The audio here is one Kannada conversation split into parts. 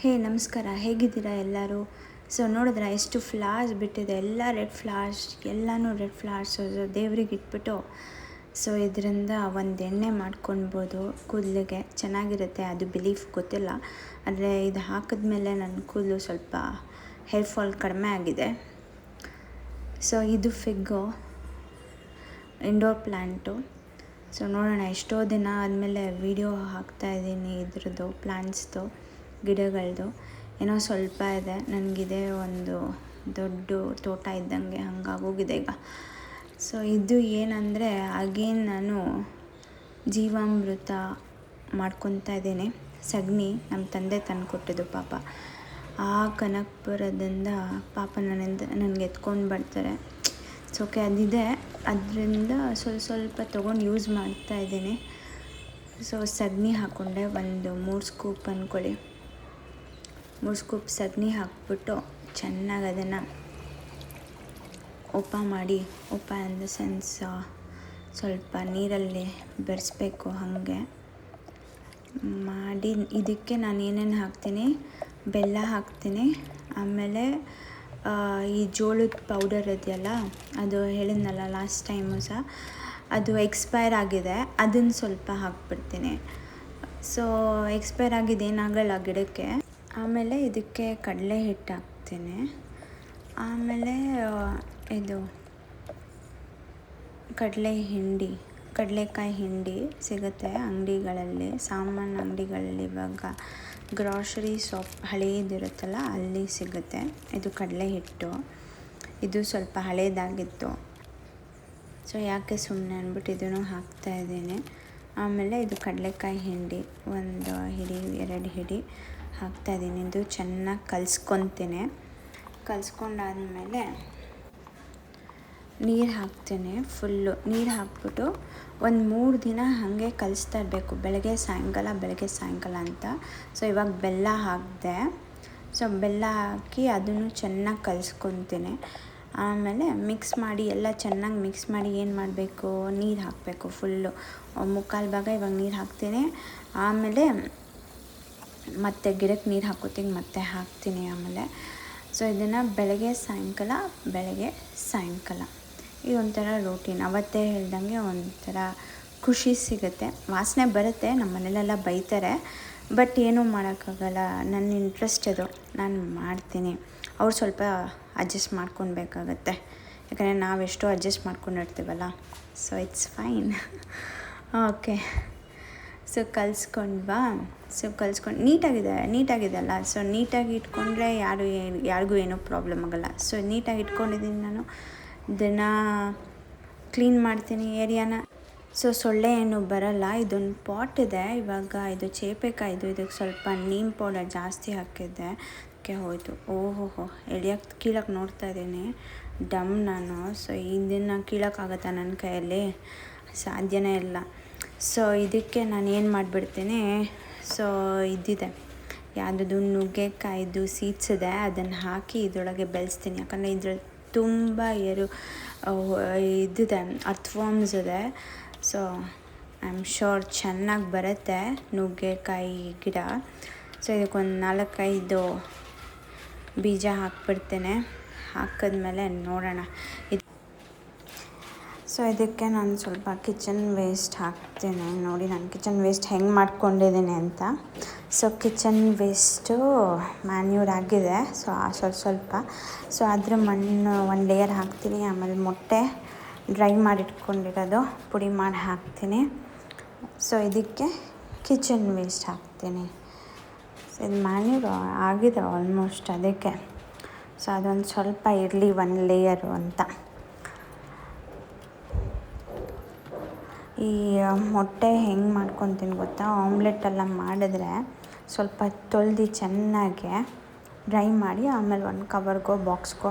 ಹೇ ನಮಸ್ಕಾರ, ಹೇಗಿದ್ದೀರಾ ಎಲ್ಲರೂ? ಸೊ ನೋಡಿದ್ರೆ ಎಷ್ಟು ಫ್ಲವರ್ಸ್ ಬಿಟ್ಟಿದೆ, ಎಲ್ಲ ರೆಡ್ ಫ್ಲವರ್ಸ್, ಎಲ್ಲನೂ ರೆಡ್ ಫ್ಲವರ್ಸು. ದೇವ್ರಿಗೆ ಇಟ್ಬಿಟ್ಟು ಸೊ ಇದರಿಂದ ಒಂದು ಎಣ್ಣೆ ಮಾಡ್ಕೊಳ್ಬೋದು, ಕೂದಲಿಗೆ ಚೆನ್ನಾಗಿರುತ್ತೆ. ಅದು ಬಿಲೀಫ್ ಗೊತ್ತಿಲ್ಲ, ಆದರೆ ಇದು ಹಾಕಿದ್ಮೇಲೆ ನನ್ನ ಕೂದಲು ಸ್ವಲ್ಪ ಹೇರ್ ಫಾಲ್ ಕಡಿಮೆ ಆಗಿದೆ. ಸೊ ಇದು ಫಿಗ್ಗು, ಇಂಡೋರ್ ಪ್ಲ್ಯಾಂಟು. ಸೊ ನೋಡೋಣ, ಎಷ್ಟೋ ದಿನ ಆದಮೇಲೆ ವೀಡಿಯೋ ಹಾಕ್ತಾಯಿದ್ದೀನಿ ಇದ್ರದ್ದು, ಪ್ಲ್ಯಾಂಟ್ಸ್ದು, ಗಿಡಗಳದ್ದು. ಏನೋ ಸ್ವಲ್ಪ ಇದೆ, ನನಗಿದೆ ಒಂದು ದೊಡ್ಡ ತೋಟ ಇದ್ದಂಗೆ ಹಂಗಾಗೋಗಿದೆ ಈಗ. ಸೊ ಇದು ಏನಂದರೆ, ಅಗೇನ್ ನಾನು ಜೀವಾಮೃತ ಮಾಡ್ಕೊತಾ ಇದ್ದೀನಿ. ಸಗಣಿ ನಮ್ಮ ತಂದೆ ತಂದು ಕೊಟ್ಟಿದ್ದು ಪಾಪ. ಆ ಕನಕಪುರದಿಂದ ಪಾಪ ನನಗೆ ಎತ್ಕೊಂಡು ಬರ್ತಾರೆ. ಸೊ ಓಕೆ, ಅದಿದೆ, ಅದರಿಂದ ಸ್ವಲ್ಪ ತೊಗೊಂಡು ಯೂಸ್ ಮಾಡ್ತಾಯಿದ್ದೀನಿ. ಸೊ ಸಗಣಿ ಹಾಕ್ಕೊಂಡೆ, ಒಂದು 3 ಸ್ಕೂಪ್ ಅಂದ್ಕೊಳ್ಳಿ. 3 ಸ್ಕೂಪ್ ಸಗಣಿ ಹಾಕ್ಬಿಟ್ಟು ಚೆನ್ನಾಗಿ ಅದನ್ನು ಉಪ ಇನ್ ದ ಸೆನ್ಸ್ ಸ್ವಲ್ಪ ನೀರಲ್ಲಿ ಬೆರೆಸ್ಬೇಕು. ಹಾಗೆ ಮಾಡಿ ಇದಕ್ಕೆ ನಾನು ಏನೇನು ಹಾಕ್ತೀನಿ, ಬೆಲ್ಲ ಹಾಕ್ತೀನಿ. ಆಮೇಲೆ ಈ ಜೋಳದ ಪೌಡರ್ ಇದೆಯಲ್ಲ, ಅದು ಹೇಳಿದ್ನಲ್ಲ ಲಾಸ್ಟ್ ಟೈಮು ಸಹ, ಅದು ಎಕ್ಸ್ಪೈರ್ ಆಗಿದೆ, ಅದನ್ನು ಸ್ವಲ್ಪ ಹಾಕ್ಬಿಡ್ತೀನಿ. ಸೊ ಎಕ್ಸ್ಪೈರ್ ಆಗಿದೆ, ಏನಾಗಲ್ಲ ಗಿಡಕ್ಕೆ. ಆಮೇಲೆ ಇದಕ್ಕೆ ಕಡಲೆ ಹಿಟ್ಟು ಹಾಕ್ತೀನಿ. ಆಮೇಲೆ ಇದು ಕಡಲೆಕಾಯಿ ಹಿಂಡಿ ಸಿಗುತ್ತೆ ಅಂಗಡಿಗಳಲ್ಲಿ, ಸಾಮಾನು ಅಂಗಡಿಗಳಲ್ಲಿ. ಇವಾಗ ಗ್ರಾಸರಿ ಶಾಪ್ ಹಳೇದಿರುತ್ತಲ್ಲ, ಅಲ್ಲಿ ಸಿಗುತ್ತೆ. ಇದು ಕಡಲೆ ಹಿಟ್ಟು, ಇದು ಸ್ವಲ್ಪ ಹಳೇದಾಗಿತ್ತು. ಸೊ ಯಾಕೆ ಸುಮ್ಮನೆ ಅಂದ್ಬಿಟ್ಟು ಇದನ್ನು ಹಾಕ್ತಾಯಿದ್ದೀನಿ. ಆಮೇಲೆ ಇದು ಕಡಲೆಕಾಯಿ ಹಿಂಡಿ, 1 ಹಿಡಿ 2 ಹಿಡಿ ಹಾಕ್ತಾಯಿದ್ದೀನಿ. ಇದು ಚೆನ್ನಾಗಿ ಕಲಿಸ್ಕೊತೀನಿ. ಕಲಿಸ್ಕೊಂಡಾದ್ಮೇಲೆ ನೀರು ಹಾಕ್ತೀನಿ. ಫುಲ್ಲು ನೀರು ಹಾಕ್ಬಿಟ್ಟು ಒಂದು 3 ದಿನ ಹಾಗೆ ಕಲಿಸ್ತಾ ಇರಬೇಕು, ಬೆಳಗ್ಗೆ ಸಾಯಂಕಾಲ ಅಂತ. ಸೊ ಇವಾಗ ಬೆಲ್ಲ ಹಾಕಿದೆ. ಸೊ ಬೆಲ್ಲ ಹಾಕಿ ಅದನ್ನು ಚೆನ್ನಾಗಿ ಕಲಿಸ್ಕೊತೀನಿ. ಆಮೇಲೆ ಎಲ್ಲ ಚೆನ್ನಾಗಿ ಮಿಕ್ಸ್ ಮಾಡಿ ಏನು ಮಾಡಬೇಕು, ನೀರು ಹಾಕಬೇಕು. ಫುಲ್ಲು 3/4 ಭಾಗ ಇವಾಗ ನೀರು ಹಾಕ್ತೀನಿ. ಆಮೇಲೆ ಮತ್ತೆ ಗಿಡಕ್ಕೆ ನೀರು ಹಾಕೋತೀನಿ, ಮತ್ತೆ ಹಾಕ್ತೀನಿ ಆಮೇಲೆ. ಸೊ ಇದನ್ನು ಬೆಳಗ್ಗೆ ಸಾಯಂಕಾಲ ಇದೊಂಥರ ರೂಟೀನ್. ಅವತ್ತೇ ಹೇಳ್ದಂಗೆ ಒಂಥರ ಖುಷಿ ಸಿಗುತ್ತೆ. ವಾಸನೆ ಬರುತ್ತೆ, ನಮ್ಮ ಮನೇಲೆಲ್ಲ ಬೈತಾರೆ, ಬಟ್ ಏನೂ ಮಾಡೋಕ್ಕಾಗಲ್ಲ. ನನ್ನ ಇಂಟ್ರೆಸ್ಟ್ ಅದು, ನಾನು ಮಾಡ್ತೀನಿ. ಅವ್ರು ಸ್ವಲ್ಪ ಅಡ್ಜಸ್ಟ್ ಮಾಡ್ಕೊಳ್ಬೇಕಾಗತ್ತೆ, ಯಾಕಂದರೆ ನಾವೆಷ್ಟೋ ಅಡ್ಜಸ್ಟ್ ಮಾಡ್ಕೊಂಡಿರ್ತೀವಲ್ಲ. So it's fine. Okay, so ಕಲಿಸ್ಕೊಂಡು ನೀಟಾಗಿದೆ ಅಲ್ಲ. ಸೊ ನೀಟಾಗಿ ಇಟ್ಕೊಂಡ್ರೆ ಯಾರಿಗೂ ಏನೂ ಪ್ರಾಬ್ಲಮ್ ಆಗೋಲ್ಲ. ಸೊ ನೀಟಾಗಿ ಇಟ್ಕೊಂಡಿದ್ದೀನಿ ನಾನು. ದಿನ ಕ್ಲೀನ್ ಮಾಡ್ತೀನಿ ಏರಿಯಾನ. ಸೊ ಸೊಳ್ಳೆ ಏನೂ ಬರಲ್ಲ. ಇದೊಂದು ಪಾಟ್ ಇದೆ, ಇವಾಗ ಇದು ಚೇಪೆಕಾಯ್ದು, ಇದಕ್ಕೆ ಸ್ವಲ್ಪ ನೀಮ್ ಪೌಡರ್ ಜಾಸ್ತಿ ಹಾಕಿದ್ದೆ, ಅದಕ್ಕೆ ಹೋಯಿತು. ಓಹೋ, ಕೀಳಕ್ಕೆ ನೋಡ್ತಾ ಇದ್ದೀನಿ ನಾನು. ಸೊ ಇದನ್ನು ಕೀಳೋಕ್ಕಾಗತ್ತಾ ನನ್ನ ಕೈಯಲ್ಲಿ? ಸಾಧ್ಯನೇ ಇಲ್ಲ. ಸೊ ಇದಕ್ಕೆ ನಾನು ಏನು ಮಾಡಿಬಿಡ್ತೀನಿ, ಸೊ ಇದಿದೆ ಯಾವುದದು ನುಗ್ಗೆಕಾಯ್ದು ಸೀಡ್ಸ್ ಇದೆ, ಅದನ್ನು ಹಾಕಿ ಇದರೊಳಗೆ ಬೆಳೆಸ್ತೀನಿ. ಯಾಕಂದರೆ ಇದ್ರಲ್ಲಿ ತುಂಬ ಇದಿದೆ, ಅರ್ಥವಾರ್ಮ್ಸ್ ಇದೆ. ಸೊ ಐ ಆಮ್ ಶ್ಯೂರ್ ಚೆನ್ನಾಗಿ ಬರುತ್ತೆ ನುಗ್ಗೆಕಾಯಿ ಗಿಡ. ಸೊ ಇದಕ್ಕೊಂದು 4-5 ಬೀಜ ಹಾಕ್ಬಿಡ್ತೇನೆ. ಹಾಕಿದ್ಮೇಲೆ ನೋಡೋಣ. ಸೊ ಇದಕ್ಕೆ ನಾನು ಸ್ವಲ್ಪ ಕಿಚನ್ ವೇಸ್ಟ್ ಹಾಕ್ತೀನಿ. ನೋಡಿ ನಾನು ಕಿಚನ್ ವೇಸ್ಟ್ ಹೆಂಗೆ ಮಾಡ್ಕೊಂಡಿದ್ದೀನಿ ಅಂತ. ಸೊ ಕಿಚನ್ ವೇಸ್ಟು ಮ್ಯಾನ್ಯೂರ್ ಆಗಿದೆ, ಸೊ ಸ್ವಲ್ಪ. ಸೊ ಅದ್ರ ಮಣ್ಣು 1 ಲೇಯರ್ ಹಾಕ್ತೀನಿ. ಆಮೇಲೆ ಮೊಟ್ಟೆ ಡ್ರೈ ಮಾಡಿಟ್ಕೊಂಡಿರೋದು ಪುಡಿ ಮಾಡಿ ಹಾಕ್ತೀನಿ. ಸೊ ಇದಕ್ಕೆ ಕಿಚನ್ ವೇಸ್ಟ್ ಹಾಕ್ತೀನಿ. ಸೊ ಇದು ಮ್ಯಾನ್ಯೂರ್ ಆಗಿದೆ ಆಲ್ಮೋಸ್ಟ್, ಅದಕ್ಕೆ. ಸೊ ಅದೊಂದು ಸ್ವಲ್ಪ ಇರಲಿ 1 ಲೇಯರು ಅಂತ. ಈ ಮೊಟ್ಟೆ ಹೆಂಗೆ ಮಾಡ್ಕೊತೀನಿ ಗೊತ್ತಾ, ಆಮ್ಲೆಟ್ಟೆಲ್ಲ ಮಾಡಿದ್ರೆ ಸ್ವಲ್ಪ ತೊಳೆದು ಚೆನ್ನಾಗಿ ಡ್ರೈ ಮಾಡಿ ಆಮೇಲೆ ಒಂದು ಕವರ್ಗೋ ಬಾಕ್ಸ್ಗೋ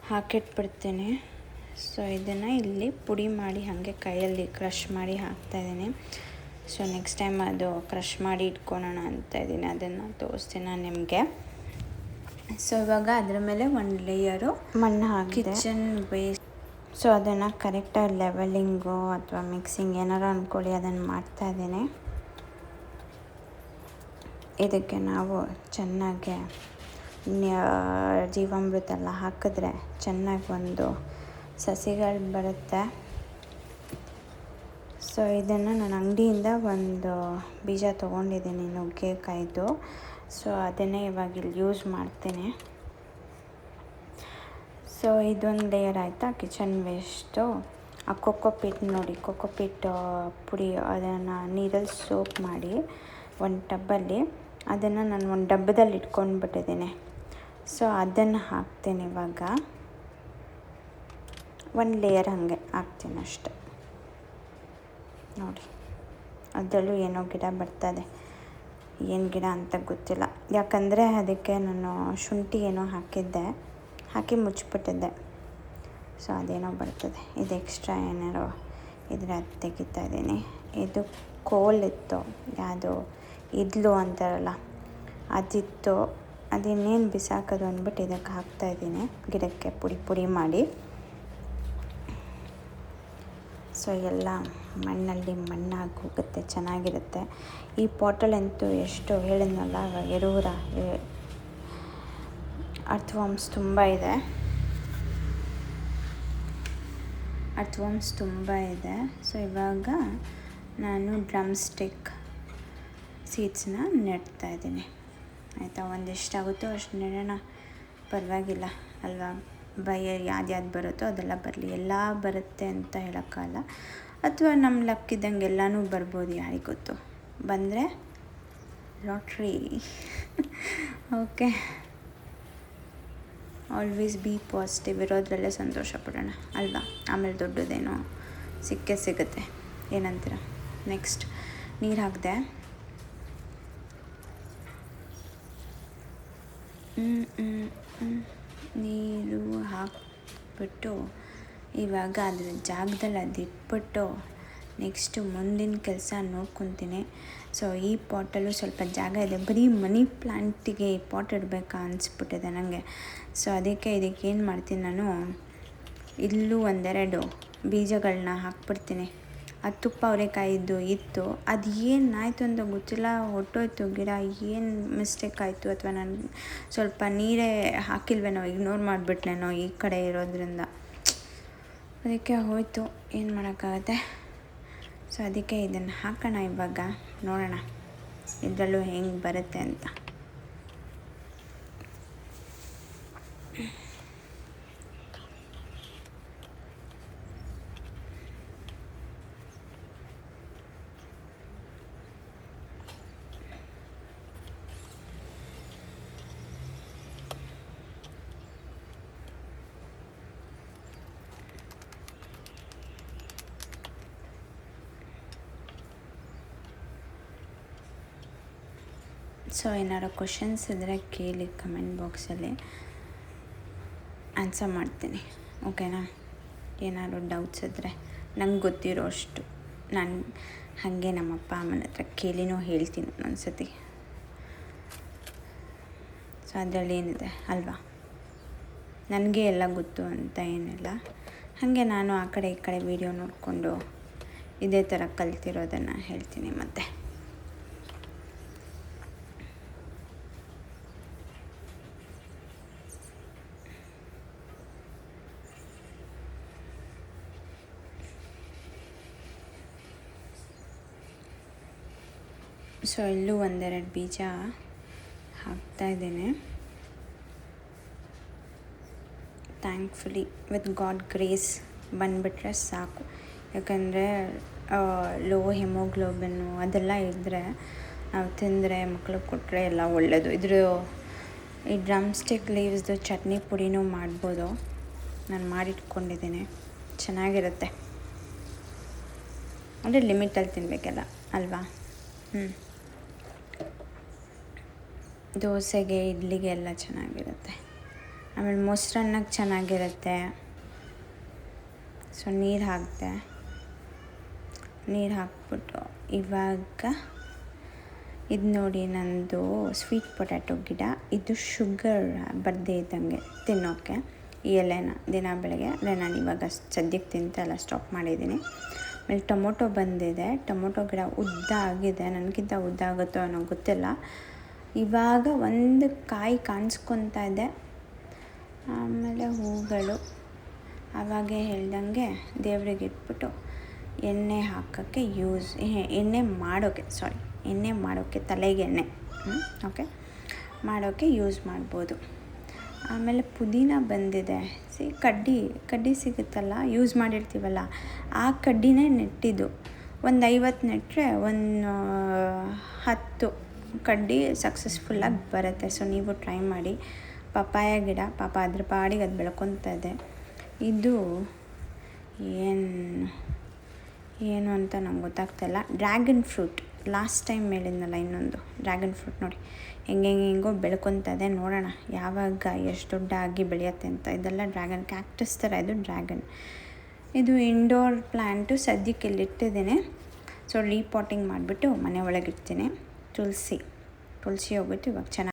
ಹಾಕಿಟ್ಬಿಡ್ತೀನಿ. ಸೊ ಇದನ್ನು ಇಲ್ಲಿ ಪುಡಿ ಮಾಡಿ ಹಾಗೆ ಕೈಯಲ್ಲಿ ಕ್ರಷ್ ಮಾಡಿ ಹಾಕ್ತಾಯಿದ್ದೀನಿ. ಸೊ ನೆಕ್ಸ್ಟ್ ಟೈಮ್ ಅದು ಕ್ರಷ್ ಮಾಡಿ ಇಟ್ಕೊಳ್ಳೋಣ ಅಂತ ಇದ್ದೀನಿ, ಅದನ್ನು ತೋರಿಸ್ತೀನಿ ನಾನು ನಿಮಗೆ. ಸೊ ಇವಾಗ ಅದರ ಮೇಲೆ 1 ಲೇಯರು ಮಣ್ಣು ಹಾಕಿ ಕಿಚನ್ ವೇಸ್ಟ್. ಸೊ ಅದನ್ನು ಕರೆಕ್ಟಾಗಿ ಲೆವೆಲಿಂಗು ಅಥವಾ ಮಿಕ್ಸಿಂಗ್ ಏನಾರು ಅಂದ್ಕೊಳ್ಳಿ, ಅದನ್ನು ಮಾಡ್ತಾಯಿದ್ದೀನಿ. ಇದಕ್ಕೆ ನಾವು ಚೆನ್ನಾಗಿ ಜೀವಾಮೃತ ಎಲ್ಲ ಹಾಕಿದ್ರೆ ಚೆನ್ನಾಗಿ ಒಂದು ಸಸಿಗಳು ಬರುತ್ತೆ. ಸೊ ಇದನ್ನು ನಾನು ಅಂಗಡಿಯಿಂದ ಒಂದು ಬೀಜ ತೊಗೊಂಡಿದ್ದೀನಿ ನುಗ್ಗೆಕಾಯ್ದು. ಸೊ ಅದನ್ನೇ ಇವಾಗ ಇಲ್ಲಿ ಯೂಸ್ ಮಾಡ್ತೀನಿ. ಸೊ ಇದೊಂದು ಲೇಯರ್ ಆಯಿತಾ. ಕಿಚನ್ ವೇಸ್ಟು ಆ ಕೊಕೊಪೀಟ್ ನೋಡಿ, ಕೊಕೊಪೀಟ್ ಪುಡಿ ಅದನ್ನು ನೀರಲ್ಲಿ ಸೋಪ್ ಮಾಡಿ ಒಂದು ಟಬ್ಬಲ್ಲಿ ಅದನ್ನು ನಾನು ಒಂದು ಡಬ್ಬದಲ್ಲಿ ಇಟ್ಕೊಂಡ್ಬಿಟ್ಟಿದ್ದೀನಿ. ಸೊ ಅದನ್ನು ಹಾಕ್ತೀನಿ ಇವಾಗ. ಒಂದು ಲೇಯರ್ ಹಾಗೆ ಹಾಕ್ತೀನಿ ಅಷ್ಟೆ ನೋಡಿ. ಅದರಲ್ಲೂ ಏನೋ ಗಿಡ ಬರ್ತದೆ, ಏನು ಗಿಡ ಅಂತ ಗೊತ್ತಿಲ್ಲ. ಯಾಕಂದರೆ ಅದಕ್ಕೆ ನಾನು ಶುಂಠಿ ಏನೋ ಹಾಕಿ ಮುಚ್ಚಿಬಿಟ್ಟಿದ್ದೆ. ಸೊ ಅದೇನೋ ಬರ್ತದೆ. ಇದು ಎಕ್ಸ್ಟ್ರಾ ಏನಾರೋ ಇದ್ರೆ ಅದು ತೆಗಿತಾ ಇದ್ದೀನಿ. ಇದು ಕೋಲಿತ್ತು, ಯಾವುದು ಇದ್ಲು ಅಂತಾರಲ್ಲ ಅದಿತ್ತು. ಅದಿನ್ನೇನು ಬಿಸಾಕೋದು ಅಂದ್ಬಿಟ್ಟು ಇದಕ್ಕೆ ಹಾಕ್ತಾಯಿದ್ದೀನಿ, ಗಿಡಕ್ಕೆ ಪುಡಿ ಮಾಡಿ. ಸೊ ಎಲ್ಲ ಮಣ್ಣಲ್ಲಿ ಮಣ್ಣಾಗಿ ಹೋಗುತ್ತೆ, ಚೆನ್ನಾಗಿರುತ್ತೆ. ಈ ಪಾಟಲ್ಲಂತೂ ಎಷ್ಟು ಹೇಳಿದ್ನಲ್ಲ ಎರುವುರ ಅರ್ಥವಾಮ್ಸ್ ತುಂಬ ಇದೆ. ಸೊ ಇವಾಗ ನಾನು ಡ್ರಮ್ ಸ್ಟಿಕ್ ಸೀಡ್ಸ್ನ ನೆಡ್ತಾ ಇದ್ದೀನಿ ಆಯಿತಾ. ಒಂದೆಷ್ಟಾಗುತ್ತೋ ಅಷ್ಟು ನೆಡೋಣ, ಪರವಾಗಿಲ್ಲ ಅಲ್ವಾ. ಯಾವ್ದು ಬರುತ್ತೋ ಅದೆಲ್ಲ ಬರಲಿ. ಎಲ್ಲ ಬರುತ್ತೆ ಅಂತ ಹೇಳೋಕ್ಕಲ್ಲ, ಅಥವಾ ನಮ್ಮ ಲಕ್ಕಿದ್ದಂಗೆ ಎಲ್ಲನೂ ಬರ್ಬೋದು, ಯಾರಿಗೆ ಗೊತ್ತು. ಬಂದರೆ lottery. Okay, always be positive. ಇರೋದ್ರಲ್ಲೇ ಸಂತೋಷ ಪಡೋಣ ಅಲ್ವಾ. ಆಮೇಲೆ ದೊಡ್ಡದೇನೋ ಸಿಗುತ್ತೆ. ಏನಂತೀರ? ನೆಕ್ಸ್ಟ್ ನೀರು ಹಾಕಿದೆ. ನೀರು ಹಾಕಿಬಿಟ್ಟು ಇವಾಗ ಅದ್ರ ಜಾಗದಲ್ಲಿ ಅದಿಟ್ಬಿಟ್ಟು ನೆಕ್ಸ್ಟು ಮುಂದಿನ ಕೆಲಸ ನೋಡ್ಕೊತೀನಿ. ಸೊ ಈ ಪಾಟಲ್ಲೂ ಸ್ವಲ್ಪ ಜಾಗ ಇದೆ, ಬರೀ ಮನಿ ಪ್ಲ್ಯಾಂಟಿಗೆ ಈ ಪಾಟ್ ಇಡಬೇಕಾ ಅನಿಸ್ಬಿಟ್ಟಿದೆ ನನಗೆ. ಸೊ ಅದಕ್ಕೆ ಇದಕ್ಕೇನು ಮಾಡ್ತೀನಿ ನಾನು, ಇಲ್ಲೂ ಒಂದೆರಡು ಬೀಜಗಳನ್ನ ಹಾಕ್ಬಿಡ್ತೀನಿ. ಅದು ತುಪ್ಪ ಅವರೆಕಾಯಿದ್ದು ಇತ್ತು, ಅದು ಏನಾಯಿತು ಅಂತ ಗೊತ್ತಿಲ್ಲ, ಹೊಟ್ಟೋಯ್ತು ಗಿಡ. ಏನು ಮಿಸ್ಟೇಕ್ ಆಯಿತು, ಅಥವಾ ನಾನು ಸ್ವಲ್ಪ ನೀರೇ ಹಾಕಿಲ್ವೇನೋ, ಇಗ್ನೋರ್ ಮಾಡಿಬಿಟ್ನೇನೋ ಈ ಕಡೆ ಇರೋದ್ರಿಂದ, ಅದಕ್ಕೆ ಹೋಯಿತು. ಏನು ಮಾಡೋಕ್ಕಾಗತ್ತೆ. ಸೊ ಅದಕ್ಕೆ ಇದನ್ನು ಹಾಕೋಣ ಇವಾಗ, ನೋಡೋಣ ಇದರಲ್ಲೂ ಹೆಂಗೆ ಬರುತ್ತೆ ಅಂತ. ಸೊ ಏನಾರು ಕ್ವಶನ್ಸ್ ಇದ್ದರೆ ಕೇಳಿ ಕಮೆಂಟ್ ಬಾಕ್ಸಲ್ಲಿ, ಆನ್ಸರ್ ಮಾಡ್ತೀನಿ. ಓಕೆನಾ? ಏನಾದ್ರು ಡೌಟ್ಸ್ ಇದ್ದರೆ ನಂಗೆ ಗೊತ್ತಿರೋ ಅಷ್ಟು ನಾನು ಹಾಗೆ ನಮ್ಮ ಅಪ್ಪ ಅಮ್ಮನ ಹತ್ರ ಕೇಳಿನೂ ಹೇಳ್ತೀನಿ ಒಂದೊಂದು ಸತಿ. ಸೊ ಅದರಲ್ಲಿ ಏನಿದೆ ಅಲ್ವಾ, ನನಗೆ ಎಲ್ಲ ಗೊತ್ತು ಅಂತ ಏನಿಲ್ಲ. ಹಾಗೆ ನಾನು ಆ ಕಡೆ ಈ ಕಡೆ ವೀಡಿಯೋ ನೋಡಿಕೊಂಡು ಇದೇ ಥರ ಕಲ್ತಿರೋದನ್ನು ಹೇಳ್ತೀನಿ. ಮತ್ತು ಸೊ ಇಲ್ಲೂ ಒಂದೆರಡು ಬೀಜ ಹಾಕ್ತಾಯಿದ್ದೇನೆ. ಥ್ಯಾಂಕ್ಫುಲಿ ವಿತ್ ಗಾಡ್ ಗ್ರೇಸ್ ಬಂದುಬಿಟ್ರೆ ಸಾಕು. ಯಾಕಂದರೆ ಲೋ ಹಿಮೋಗ್ಲೋಬಿನ್ನು ಅದೆಲ್ಲ ಇದ್ದರೆ ನಾವು ತಿಂದರೆ ಮಕ್ಳಿಗೆ ಕೊಟ್ಟರೆ ಎಲ್ಲ ಒಳ್ಳೆಯದು. ಈ ಡ್ರಮ್ ಸ್ಟಿಕ್ ಲೀವ್ಸ್ದು ಚಟ್ನಿ ಪುಡಿನೂ ಮಾಡ್ಬೋದು. ನಾನು ಮಾಡಿಟ್ಕೊಂಡಿದ್ದೀನಿ, ಚೆನ್ನಾಗಿರುತ್ತೆ. ಅಂದರೆ ಲಿಮಿಟಲ್ಲಿ ತಿನ್ನಬೇಕಲ್ಲ ಅಲ್ವಾ. ದೋಸೆಗೆ ಇಡ್ಲಿಗೆ ಎಲ್ಲ ಚೆನ್ನಾಗಿರುತ್ತೆ. ಆಮೇಲೆ ಮೊಸರನ್ನಕ್ಕೆ ಚೆನ್ನಾಗಿರುತ್ತೆ. ಸೊ ನೀರು ಹಾಕ್ಬಿಟ್ಟು ಇವಾಗ ಇದು ನೋಡಿ, ನಂದು ಸ್ವೀಟ್ ಪೊಟ್ಯಾಟೊ ಗಿಡ. ಇದು ಶುಗರ್ ಬರದೇ ಇದ್ದಂಗೆ ತಿನ್ನೋಕ್ಕೆ ಈ ಎಲೆನ ದಿನ ಬೆಳಗ್ಗೆ. ಅಂದರೆ ನಾನು ಇವಾಗ ಸದ್ಯಕ್ಕೆ ತಿಂತೆಲ್ಲ ಸ್ಟಾಪ್ ಮಾಡಿದ್ದೀನಿ. ಆಮೇಲೆ ಟೊಮೊಟೊ ಬಂದಿದೆ. ಟೊಮೊಟೊ ಗಿಡ ಉದ್ದ ಆಗಿದೆ, ನನಗಿಂತ ಉದ್ದ ಆಗುತ್ತೋ ಅನ್ನೋ ಗೊತ್ತಿಲ್ಲ. ಇವಾಗ ಒಂದು ಕಾಯಿ ಕಾಣಿಸ್ಕೊತಾ ಇದೆ. ಆಮೇಲೆ ಹೂಗಳು ಆವಾಗೇ ಹೇಳ್ದಂಗೆ ದೇವ್ರಿಗೆ ಇಟ್ಬಿಟ್ಟು ಎಣ್ಣೆ ಹಾಕೋಕ್ಕೆ ಎಣ್ಣೆ ಮಾಡೋಕ್ಕೆ ತಲೆಗೆ ಎಣ್ಣೆ ಓಕೆ ಮಾಡೋಕ್ಕೆ ಯೂಸ್ ಮಾಡ್ಬೋದು. ಆಮೇಲೆ ಪುದೀನ ಬಂದಿದೆ. ಕಡ್ಡಿ ಸಿಗುತ್ತಲ್ಲ, ಯೂಸ್ ಮಾಡಿರ್ತೀವಲ್ಲ, ಆ ಕಡ್ಡಿನೇ ನೆಟ್ಟಿದ್ದು. ಒಂದು 50 ನೆಟ್ಟರೆ ಒಂದು 10 ಕಡ್ಡಿ ಸಕ್ಸಸ್ಫುಲ್ಲಾಗಿ ಬರುತ್ತೆ. ಸೊ ನೀವು ಟ್ರೈ ಮಾಡಿ. ಪಪ್ಪಾಯ ಗಿಡ ಪಾಪ ಅದ್ರ ಪಾಡಿಗೆ ಅದು ಬೆಳ್ಕೊತಾ ಇದೆ. ಇದು ಏನು ಅಂತ ನಂಗೆ ಗೊತ್ತಾಗ್ತಾಯಿಲ್ಲ. ಡ್ರ್ಯಾಗನ್ ಫ್ರೂಟ್ ಲಾಸ್ಟ್ ಟೈಮ್ ಹೇಳಿದ್ನಲ್ಲ, ಇನ್ನೊಂದು ಡ್ರ್ಯಾಗನ್ ಫ್ರೂಟ್ ನೋಡಿ ಹೆಂಗೋ ಬೆಳ್ಕೊತಾ ಇದೆ. ನೋಡೋಣ ಯಾವಾಗ ಎಷ್ಟು ದೊಡ್ಡಾಗಿ ಬೆಳೆಯುತ್ತೆ ಅಂತ. ಇದೆಲ್ಲ ಡ್ರ್ಯಾಗನ್ ಕ್ಯಾಕ್ಟಸ್ ಥರ ಇದು ಡ್ರ್ಯಾಗನ್. ಇದು ಇಂಡೋರ್ ಪ್ಲ್ಯಾಂಟು ಸದ್ಯಕ್ಕೆ ಇಲ್ಲಿಟ್ಟಿದ್ದೇನೆ. ಸೊ ರೀಪಾಟಿಂಗ್ ಮಾಡಿಬಿಟ್ಟು ಮನೆ ಒಳಗಿಡ್ತೀನಿ. ತುಳಸಿ ಹೋಗ್ಬಿಟ್ಟು ಇವಾಗ ಚೆನ್ನಾಗಿ